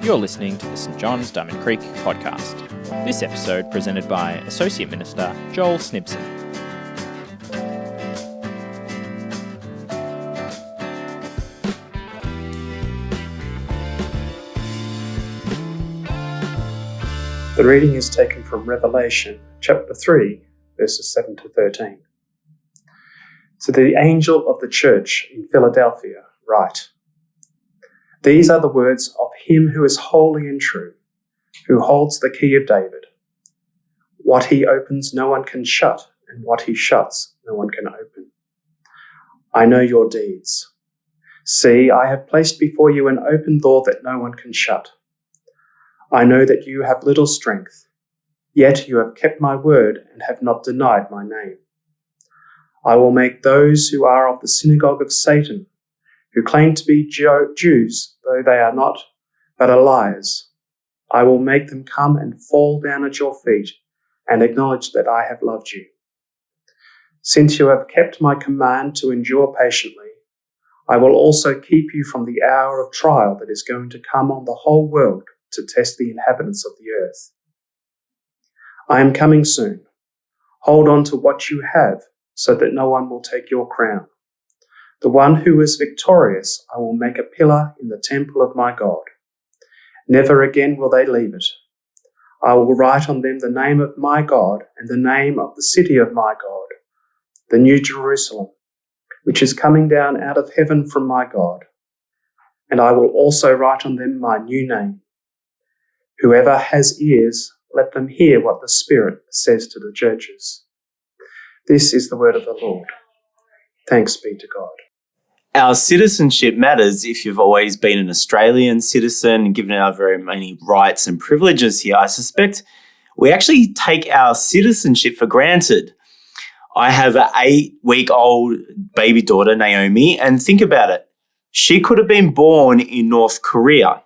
You're listening to the St John's Diamond Creek podcast. This episode presented by Associate Minister Joel Snibson. The reading is taken from Revelation chapter 3, verses 7 to 13. To the angel of the church in Philadelphia, write, These are the words of him who is holy and true, who holds the key of David. What he opens no one can shut, and what he shuts no one can open. I know your deeds. See, I have placed before you an open door that no one can shut. I know that you have little strength, yet you have kept my word and have not denied my name. I will make those who are of the synagogue of Satan, who claim to be Jews, though they are not, but are liars. I will make them come and fall down at your feet and acknowledge that I have loved you. Since you have kept my command to endure patiently, I will also keep you from the hour of trial that is going to come on the whole world to test the inhabitants of the earth. I am coming soon. Hold on to what you have, so that no one will take your crown. The one who is victorious I will make a pillar in the temple of my God. Never again will they leave it. I will write on them the name of my God and the name of the city of my God, the New Jerusalem, which is coming down out of heaven from my God. And I will also write on them my new name. Whoever has ears, let them hear what the Spirit says to the churches. This is the word of the Lord. Thanks be to God. Our citizenship matters if you've always been an Australian citizen, given our very many rights and privileges here. I suspect we actually take our citizenship for granted. I have an 8-week-old baby daughter, Naomi, and think about it. She could have been born in North Korea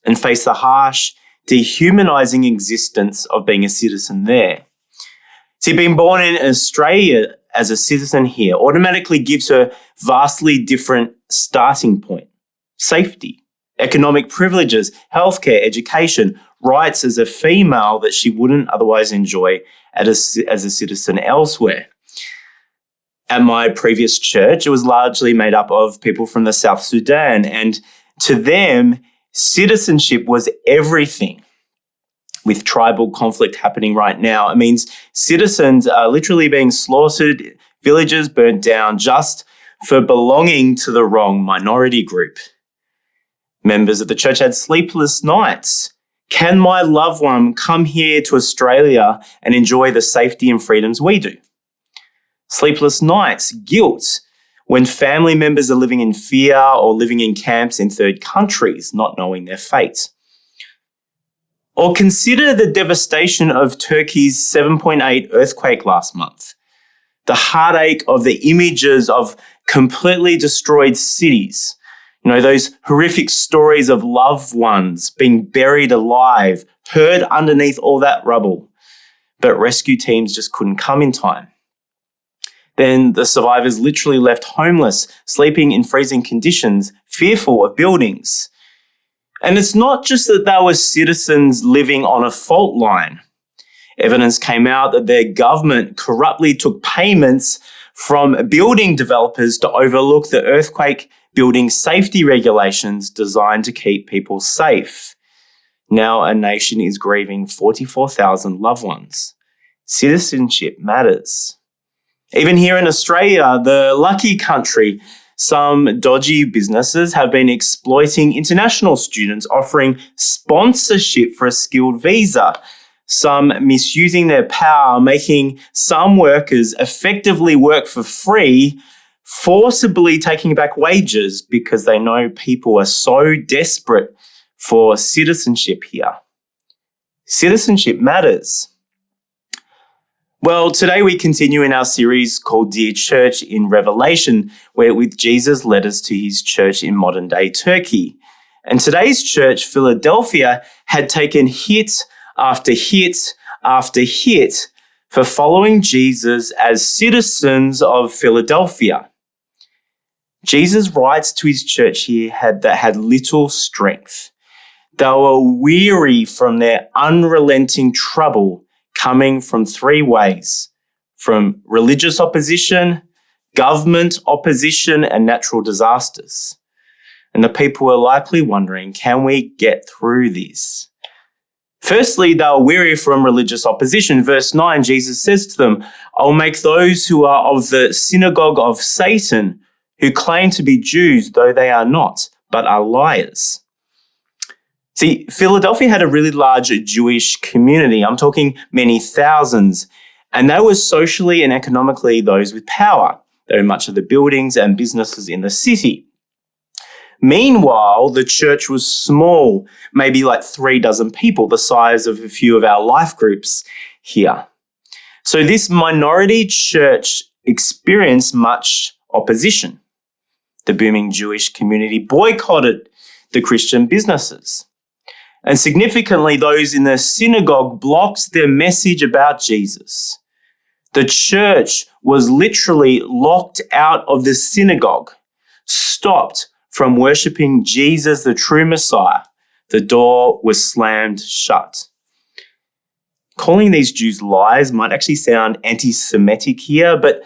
and face the harsh, dehumanizing existence of being a citizen there. See, being born in Australia as a citizen here automatically gives her vastly different starting point. Safety, economic privileges, healthcare, education, rights as a female that she wouldn't otherwise enjoy as a citizen elsewhere. At my previous church, it was largely made up of people from the South Sudan, and to them, citizenship was everything. With tribal conflict happening right now, it means citizens are literally being slaughtered, villages burnt down just for belonging to the wrong minority group. Members of the church had sleepless nights. Can my loved one come here to Australia and enjoy the safety and freedoms we do? Sleepless nights, guilt, when family members are living in fear or living in camps in third countries, not knowing their fate. Or consider the devastation of Turkey's 7.8 earthquake last month. The heartache of the images of completely destroyed cities. Those horrific stories of loved ones being buried alive, heard underneath all that rubble. But rescue teams just couldn't come in time. Then the survivors literally left homeless, sleeping in freezing conditions, fearful of buildings. And it's not just that they were citizens living on a fault line. Evidence came out that their government corruptly took payments from building developers to overlook the earthquake building safety regulations designed to keep people safe. Now a nation is grieving 44,000 loved ones. Citizenship matters. Even here in Australia, the lucky country, some dodgy businesses have been exploiting international students, offering sponsorship for a skilled visa. Some misusing their power, making some workers effectively work for free, forcibly taking back wages because they know people are so desperate for citizenship here. Citizenship matters. Well, today we continue in our series called Dear Church in Revelation, where with Jesus' letters to his church in modern-day Turkey. And today's church, Philadelphia, had taken hit after hit after hit for following Jesus as citizens of Philadelphia. Jesus writes to his church here that had little strength. They were weary from their unrelenting trouble coming from three ways: from religious opposition, government opposition, and natural disasters. And the people were likely wondering, can we get through this? Firstly, they were weary from religious opposition. Verse 9, Jesus says to them, "I'll make those who are of the synagogue of Satan, who claim to be Jews, though they are not, but are liars." See, Philadelphia had a really large Jewish community. I'm talking many thousands. And they were socially and economically those with power. They owned much of the buildings and businesses in the city. Meanwhile, the church was small, maybe like 36 people, the size of a few of our life groups here. So this minority church experienced much opposition. The booming Jewish community boycotted the Christian businesses. And significantly, those in the synagogue blocked their message about Jesus. The church was literally locked out of the synagogue, stopped from worshipping Jesus, the true Messiah. The door was slammed shut. Calling these Jews liars might actually sound anti-Semitic here, but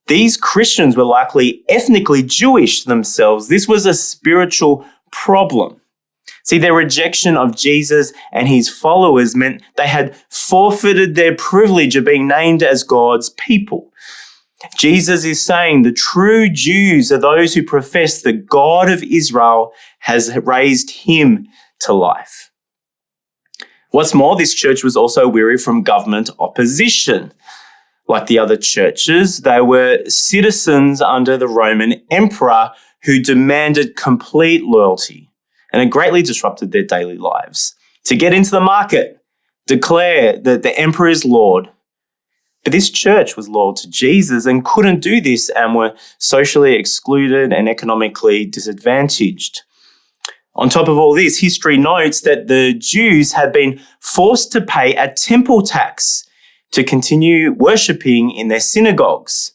these Christians were likely ethnically Jewish themselves. This was a spiritual problem. See, their rejection of Jesus and his followers meant they had forfeited their privilege of being named as God's people. Jesus is saying the true Jews are those who profess the God of Israel has raised him to life. What's more, this church was also weary from government opposition. Like the other churches, they were citizens under the Roman emperor who demanded complete loyalty. And it greatly disrupted their daily lives. To get into the market, declare that the emperor is Lord. But this church was loyal to Jesus and couldn't do this and were socially excluded and economically disadvantaged. On top of all this, history notes that the Jews had been forced to pay a temple tax to continue worshipping in their synagogues.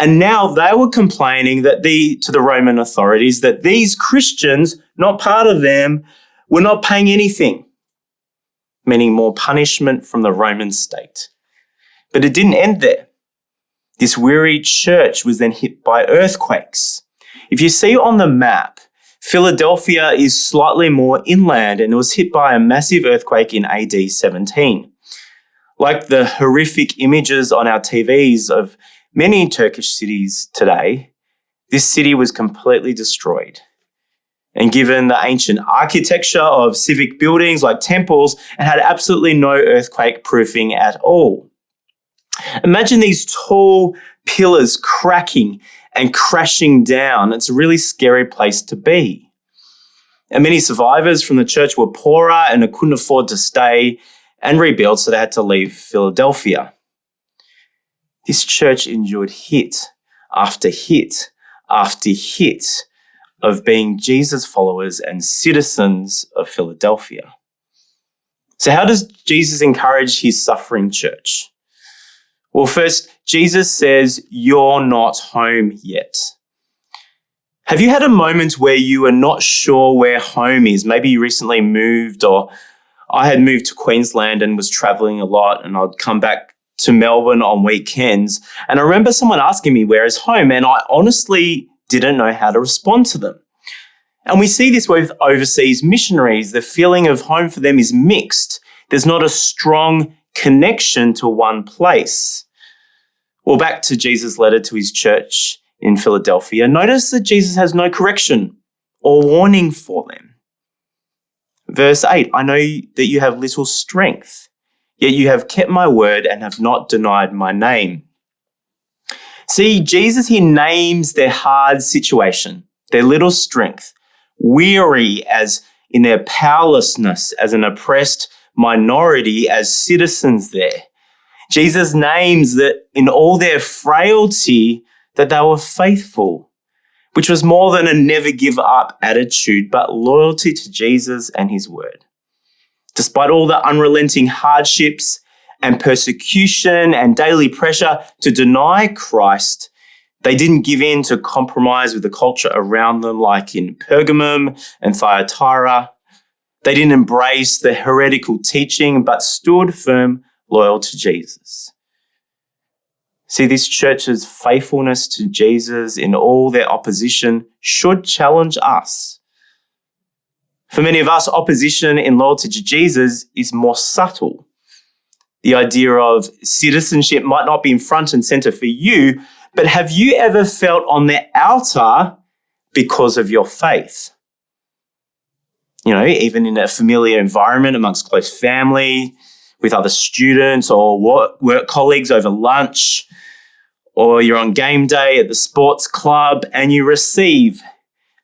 And now they were complaining to the Roman authorities that these Christians, not part of them, were not paying anything, meaning more punishment from the Roman state. But it didn't end there. This weary church was then hit by earthquakes. If you see on the map, Philadelphia is slightly more inland and it was hit by a massive earthquake in AD 17. Like the horrific images on our TVs of many Turkish cities today, this city was completely destroyed. And given the ancient architecture of civic buildings like temples, it had absolutely no earthquake proofing at all. Imagine these tall pillars cracking and crashing down. It's a really scary place to be. And many survivors from the church were poorer and couldn't afford to stay and rebuild, so they had to leave Philadelphia. This church endured hit after hit after hit of being Jesus followers and citizens of Philadelphia. So how does Jesus encourage his suffering church? Well, first, Jesus says, "You're not home yet." Have you had a moment where you are not sure where home is? Maybe you recently moved, or I had moved to Queensland and was traveling a lot, and I'd come back to Melbourne on weekends. And I remember someone asking me, "Where is home?" And I honestly didn't know how to respond to them. And we see this with overseas missionaries. The feeling of home for them is mixed. There's not a strong connection to one place. Well, back to Jesus' letter to his church in Philadelphia, notice that Jesus has no correction or warning for them. Verse 8, "I know that you have little strength, yet you have kept my word and have not denied my name." See, Jesus here names their hard situation, their little strength, weary as in their powerlessness as an oppressed minority, as citizens there. Jesus names that in all their frailty that they were faithful, which was more than a never give up attitude, but loyalty to Jesus and his word. Despite all the unrelenting hardships and persecution and daily pressure to deny Christ, They didn't give in to compromise with the culture around them, like in Pergamum and Thyatira. They didn't embrace the heretical teaching, but stood firm, loyal to Jesus. See, this church's faithfulness to Jesus in all their opposition should challenge us. For many of us, opposition in loyalty to Jesus is more subtle. The idea of citizenship might not be in front and center for you, but have you ever felt on the outer because of your faith? You know, even in a familiar environment amongst close family, with other students or work colleagues over lunch, or you're on game day at the sports club and you receive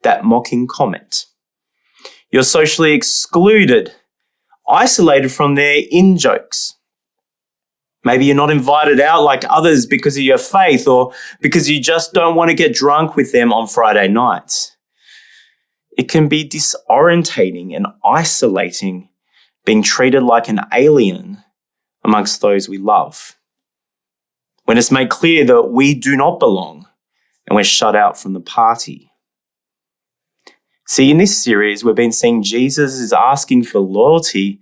that mocking comment. You're socially excluded, isolated from their in-jokes. Maybe you're not invited out like others because of your faith or because you just don't want to get drunk with them on Friday nights. It can be disorientating and isolating, being treated like an alien amongst those we love. When it's made clear that we do not belong and we're shut out from the party. See, in this series, we've been seeing Jesus is asking for loyalty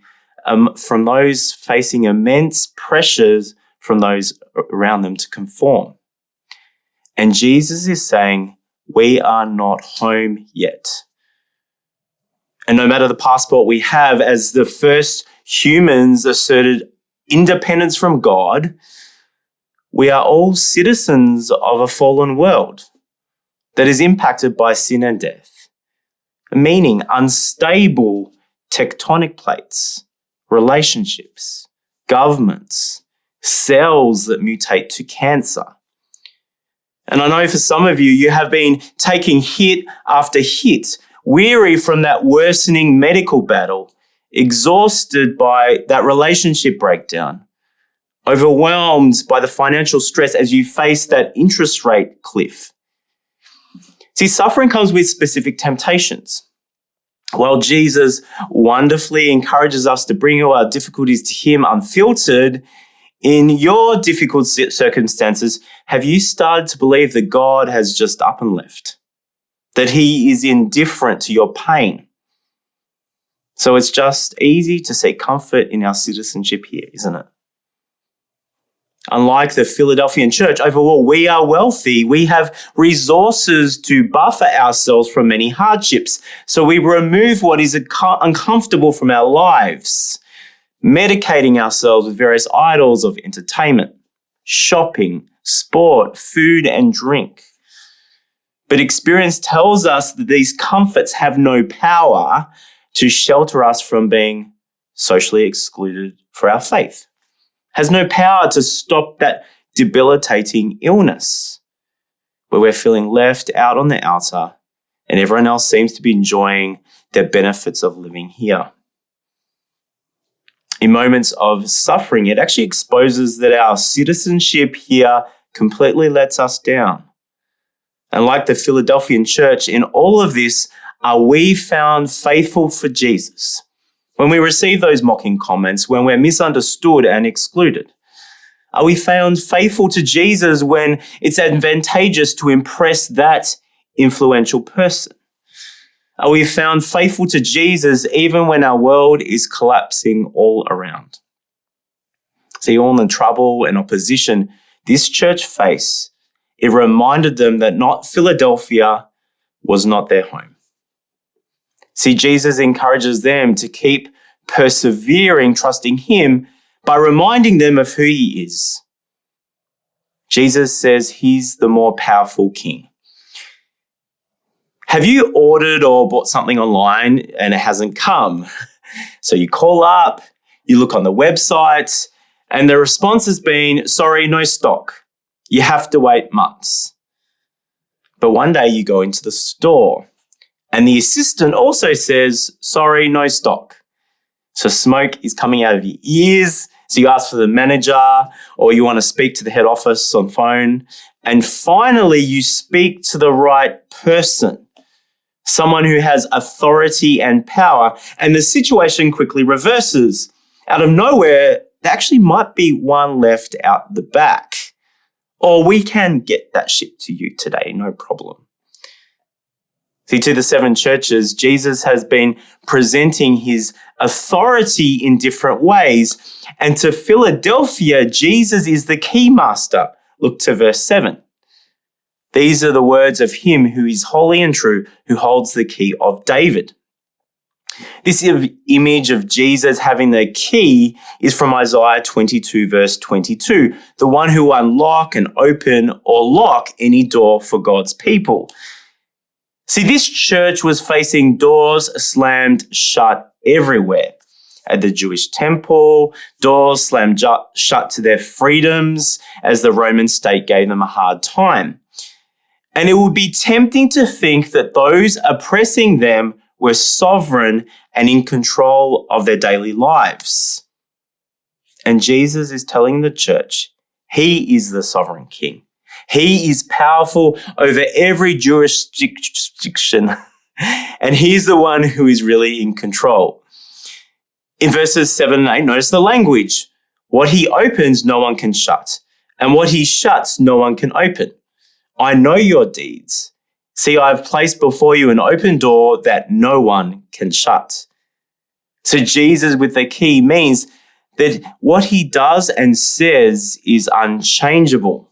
from those facing immense pressures from those around them to conform. And Jesus is saying, we are not home yet. And no matter the passport we have, as the first humans asserted independence from God, we are all citizens of a fallen world that is impacted by sin and death, meaning unstable tectonic plates, relationships, governments, cells that mutate to cancer. And I know for some of you, you have been taking hit after hit, weary from that worsening medical battle, exhausted by that relationship breakdown, overwhelmed by the financial stress as you face that interest rate cliff. See, suffering comes with specific temptations. While Jesus wonderfully encourages us to bring all our difficulties to him unfiltered, in your difficult circumstances, have you started to believe that God has just up and left? That he is indifferent to your pain? So it's just easy to seek comfort in our citizenship here, isn't it? Unlike the Philadelphian church, overall, we are wealthy. We have resources to buffer ourselves from many hardships. So we remove what is uncomfortable from our lives, medicating ourselves with various idols of entertainment, shopping, sport, food, and drink. But experience tells us that these comforts have no power to shelter us from being socially excluded for our faith. Has no power to stop that debilitating illness where we're feeling left out on the outer and everyone else seems to be enjoying the benefits of living here. In moments of suffering, it actually exposes that our citizenship here completely lets us down. And like the Philadelphian church, in all of this, are we found faithful for Jesus? When we receive those mocking comments, when we're misunderstood and excluded? Are we found faithful to Jesus when it's advantageous to impress that influential person? Are we found faithful to Jesus even when our world is collapsing all around? See, all the trouble and opposition this church faced, it reminded them that not Philadelphia was not their home. See, Jesus encourages them to keep persevering, trusting him by reminding them of who he is. Jesus says he's the more powerful king. Have you ordered or bought something online and it hasn't come? So you call up, you look on the website, and the response has been, sorry, no stock. You have to wait months. But one day you go into the store and the assistant also says, sorry, no stock. So smoke is coming out of your ears. So you ask for the manager or you want to speak to the head office on phone. And finally, you speak to the right person, someone who has authority and power. And the situation quickly reverses. Out of nowhere, there actually might be one left out the back. Or we can get that shipped to you today, no problem. See, to the 7 churches, Jesus has been presenting his authority in different ways. And to Philadelphia, Jesus is the key master. Look to verse 7. These are the words of him who is holy and true, who holds the key of David. This image of Jesus having the key is from Isaiah 22, verse 22, the one who will unlock and open or lock any door for God's people. See, this church was facing doors slammed shut everywhere. At the Jewish temple, doors slammed shut to their freedoms as the Roman state gave them a hard time. And it would be tempting to think that those oppressing them were sovereign and in control of their daily lives. And Jesus is telling the church, he is the sovereign king. He is powerful over every jurisdiction, and he's the one who is really in control. In verses 7 and 8, notice the language. What he opens, no one can shut, and what he shuts, no one can open. I know your deeds. See, I have placed before you an open door that no one can shut. So Jesus with the key means that what he does and says is unchangeable.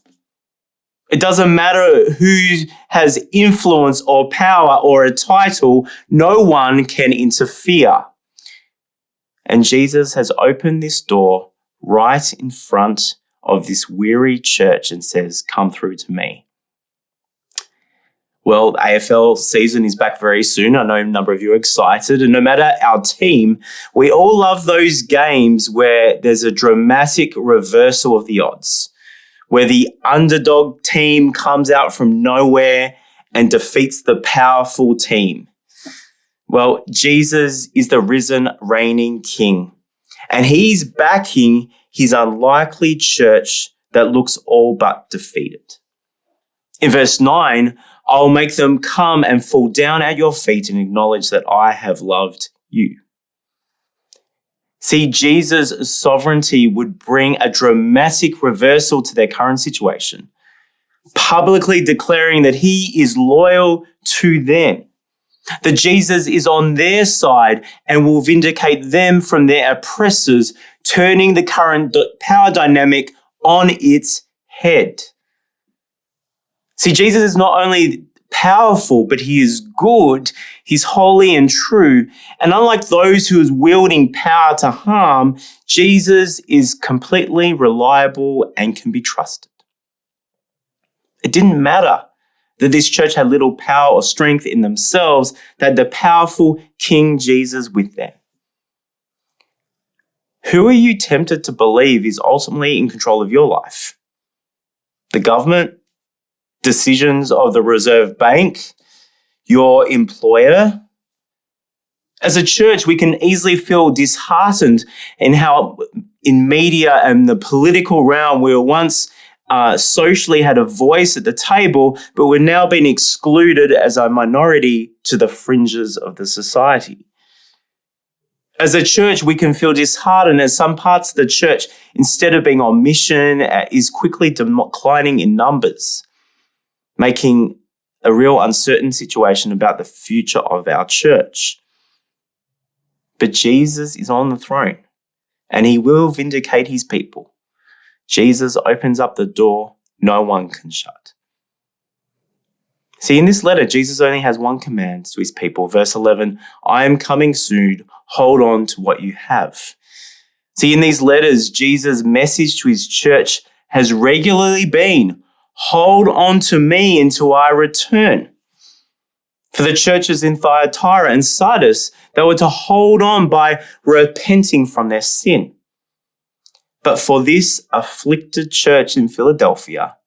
It doesn't matter who has influence or power or a title, no one can interfere. And Jesus has opened this door right in front of this weary church and says, come through to me. Well, the AFL season is back very soon. I know a number of you are excited. And no matter our team, we all love those games where there's a dramatic reversal of the odds, where the underdog team comes out from nowhere and defeats the powerful team. Well, Jesus is the risen, reigning king, and he's backing his unlikely church that looks all but defeated. In verse 9, I'll make them come and fall down at your feet and acknowledge that I have loved you. See, Jesus' sovereignty would bring a dramatic reversal to their current situation, publicly declaring that he is loyal to them, that Jesus is on their side and will vindicate them from their oppressors, turning the current power dynamic on its head. See, Jesus is not only powerful, but he is good, he's holy and true. And unlike those who is wielding power to harm, Jesus is completely reliable and can be trusted. It didn't matter that this church had little power or strength in themselves, they had the powerful King Jesus with them. Who are you tempted to believe is ultimately in control of your life? The government? Decisions of the Reserve Bank, your employer? As a church, we can easily feel disheartened in how in media and the political realm we were once socially had a voice at the table, but we're now being excluded as a minority to the fringes of the society. As a church, we can feel disheartened as some parts of the church, instead of being on mission, is quickly declining in numbers, making a real uncertain situation about the future of our church. But Jesus is on the throne and he will vindicate his people. Jesus opens up the door no one can shut. See, in this letter, Jesus only has one command to his people. Verse 11, I am coming soon. Hold on to what you have. See, in these letters, Jesus' message to his church has regularly been, hold on to me until I return. For the churches in Thyatira and Sardis, they were to hold on by repenting from their sin. But for this afflicted church in Philadelphia,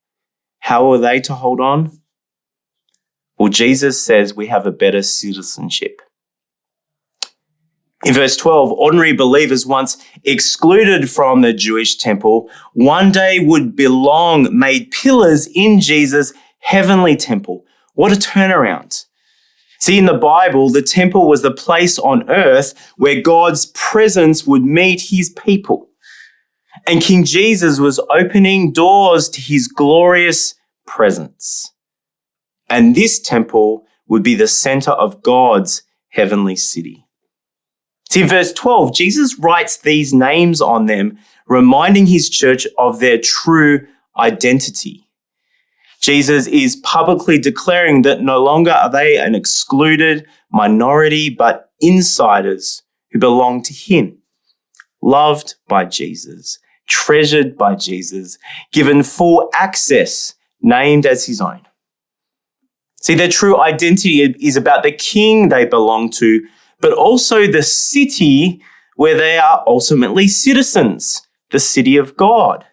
how are they to hold on? Well, Jesus says we have a better citizenship. In verse 12, ordinary believers once excluded from the Jewish temple, one day would belong, made pillars in Jesus' heavenly temple. What a turnaround. See, in the Bible, the temple was the place on earth where God's presence would meet his people. And King Jesus was opening doors to his glorious presence. And this temple would be the center of God's heavenly city. See, in verse 12, Jesus writes these names on them, reminding his church of their true identity. Jesus is publicly declaring that no longer are they an excluded minority, but insiders who belong to him, loved by Jesus, treasured by Jesus, given full access, named as his own. See, their true identity is about the king they belong to, but also the city where they are ultimately citizens, the city of God.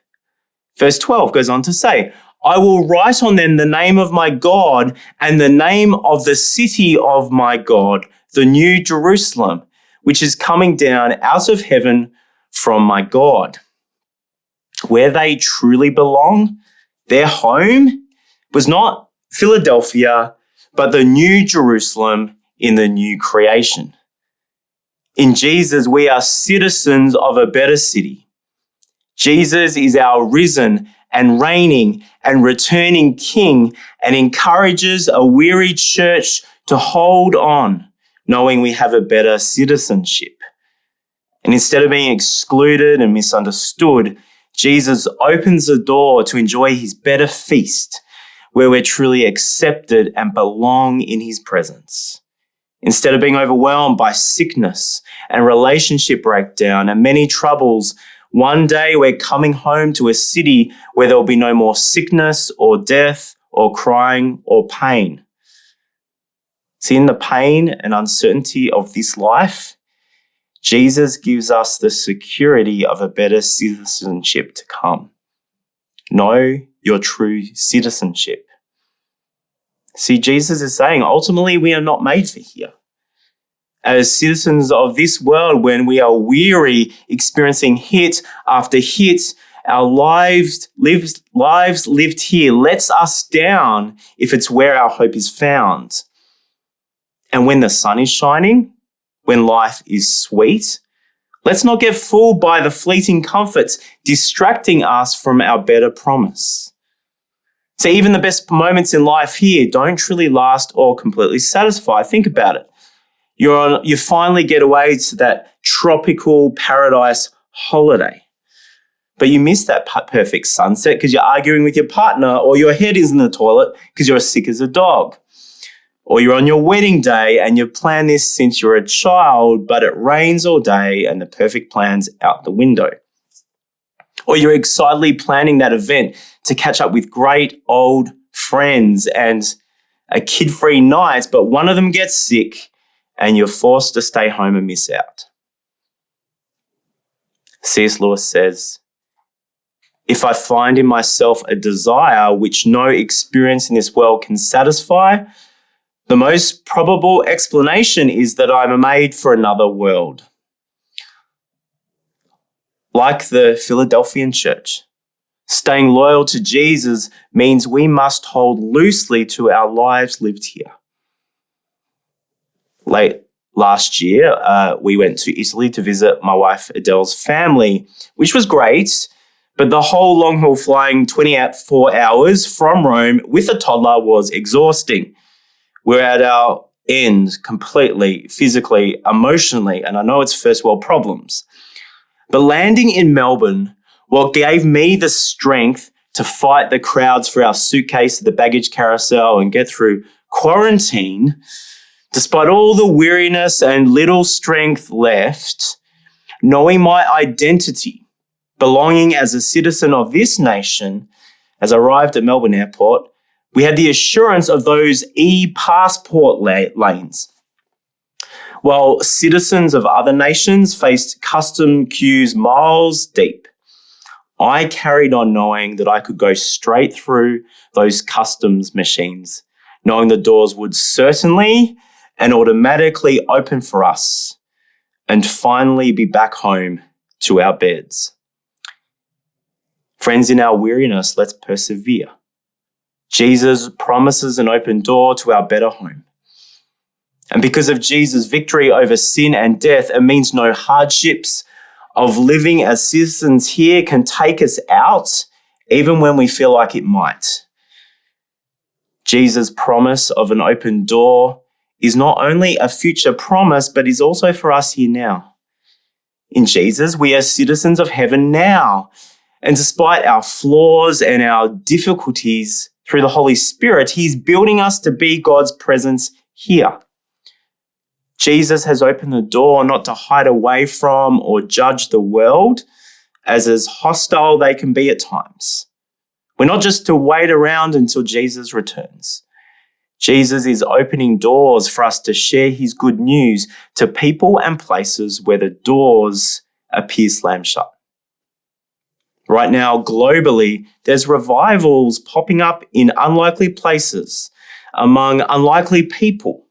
Verse 12 goes on to say, I will write on them the name of my God and the name of the city of my God, the new Jerusalem, which is coming down out of heaven from my God. Where they truly belong, their home was not Philadelphia, but the new Jerusalem in the new creation. In Jesus, we are citizens of a better city. Jesus is our risen and reigning and returning King and encourages a weary church to hold on, knowing we have a better citizenship. And instead of being excluded and misunderstood, Jesus opens the door to enjoy his better feast, where we're truly accepted and belong in his presence. Instead of being overwhelmed by sickness and relationship breakdown and many troubles, one day we're coming home to a city where there will be no more sickness or death or crying or pain. See, in the pain and uncertainty of this life, Jesus gives us the security of a better citizenship to come. Know your true citizenship. See, Jesus is saying, ultimately, we are not made for here. As citizens of this world, when we are weary, experiencing hit after hit, our lives lived here lets us down if it's where our hope is found. And when the sun is shining, when life is sweet, let's not get fooled by the fleeting comforts distracting us from our better promise. So even the best moments in life here don't truly last or completely satisfy. Think about it. You finally get away to that tropical paradise holiday, but you miss that perfect sunset because you're arguing with your partner, or your head is in the toilet because you're as sick as a dog. Or you're on your wedding day and you've planned this since you're a child, but it rains all day and the perfect plan's out the window. Or you're excitedly planning that event to catch up with great old friends and a kid-free night, but one of them gets sick and you're forced to stay home and miss out. C.S. Lewis says, if I find in myself a desire which no experience in this world can satisfy, the most probable explanation is that I'm made for another world. Like the Philadelphian church, staying loyal to Jesus means we must hold loosely to our lives lived here. Late last year, we went to Italy to visit my wife Adele's family, which was great, but the whole long-haul flying 24 hours from Rome with a toddler was exhausting. We're at our end completely, physically, emotionally, and I know it's first world problems. But landing in Melbourne, what gave me the strength to fight the crowds for our suitcase to the baggage carousel and get through quarantine, despite all the weariness and little strength left, knowing my identity, belonging as a citizen of this nation, as I arrived at Melbourne Airport, we had the assurance of those e-passport lanes. While citizens of other nations faced custom queues miles deep, I carried on knowing that I could go straight through those customs machines, knowing the doors would certainly and automatically open for us and finally be back home to our beds. Friends, in our weariness, let's persevere. Jesus promises an open door to our better home. And because of Jesus' victory over sin and death, it means no hardships, of living as citizens here can take us out even when we feel like it might. Jesus' promise of an open door is not only a future promise, but is also for us here now. In Jesus, we are citizens of heaven now. And despite our flaws and our difficulties, through the Holy Spirit, He's building us to be God's presence here. Jesus has opened the door not to hide away from or judge the world as hostile they can be at times. We're not just to wait around until Jesus returns. Jesus is opening doors for us to share His good news to people and places where the doors appear slammed shut. Right now, globally, there's revivals popping up in unlikely places, among unlikely people.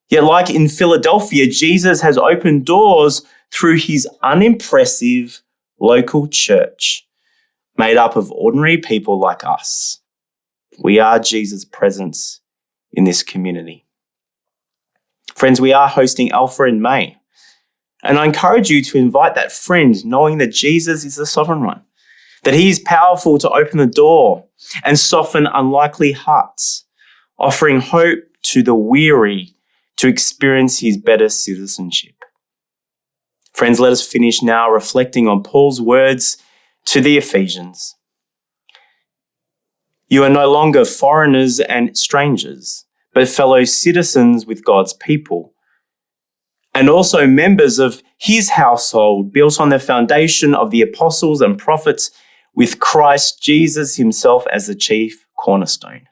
Yet, like in Philadelphia, Jesus has opened doors through His unimpressive local church, made up of ordinary people like us. We are Jesus' presence in this community. Friends, we are hosting Alpha in May. And I encourage you to invite that friend, knowing that Jesus is the sovereign one, that He is powerful to open the door and soften unlikely hearts, offering hope to the weary to experience His better citizenship. Friends, let us finish now reflecting on Paul's words to the Ephesians. You are no longer foreigners and strangers, but fellow citizens with God's people, and also members of His household, built on the foundation of the apostles and prophets, with Christ Jesus Himself as the chief cornerstone.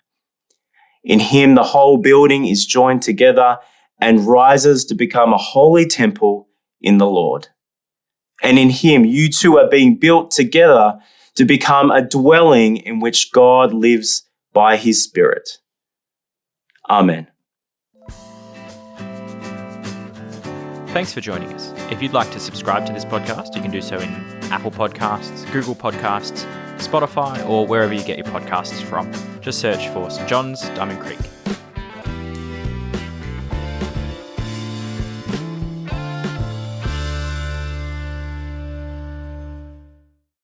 In Him, the whole building is joined together and rises to become a holy temple in the Lord. And in Him, you two are being built together to become a dwelling in which God lives by His Spirit. Amen. Thanks for joining us. If you'd like to subscribe to this podcast, you can do so in Apple Podcasts, Google Podcasts, Spotify, or wherever you get your podcasts from. Just search for St. John's, Diamond Creek.